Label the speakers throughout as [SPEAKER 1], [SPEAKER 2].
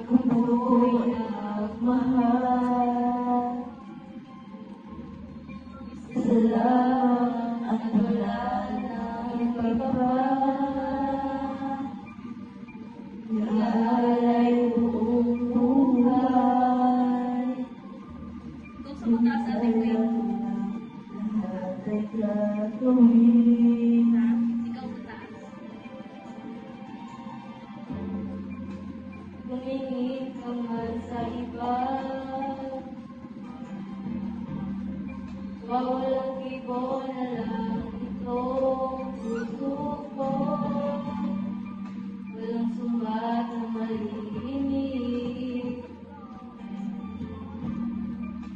[SPEAKER 1] ako'y nagmahal. Salamat at wala nang iba pa. Iaalay buong buhay. Lahat ay gagawin. Tumingin ka man sa iba, wawalang kibo na lang itong puso ko. Walang sumat na malinis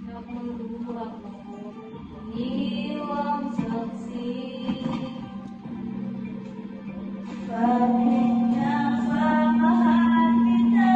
[SPEAKER 1] na mundo ako, iniwang saksi. Bakit nga ba mahal kita?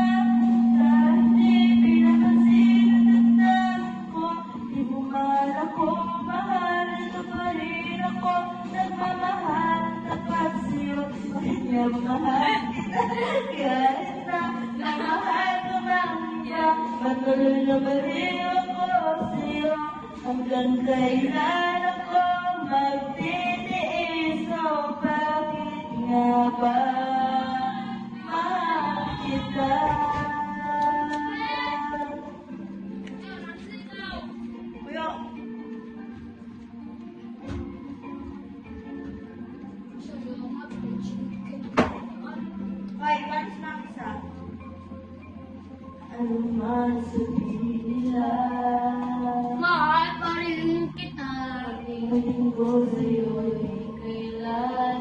[SPEAKER 1] Dahil di pinapansin ang damdamin ko. Di mo man ako mahal, ito pa rin ako nagmamahal, tapat sa'yo. Bakit nga ba mahal kita? Kahit na namahal ko mang iba, patuloy na ba rin ako sa'yo? Hanggang kailan ako magtitiis? O bakit nga ba mahal kita? Kuya! Ay, panis na isa. Ano man sabihin nila,
[SPEAKER 2] Mahal pa rin kita.
[SPEAKER 1] aking ko sa'yo'y kailan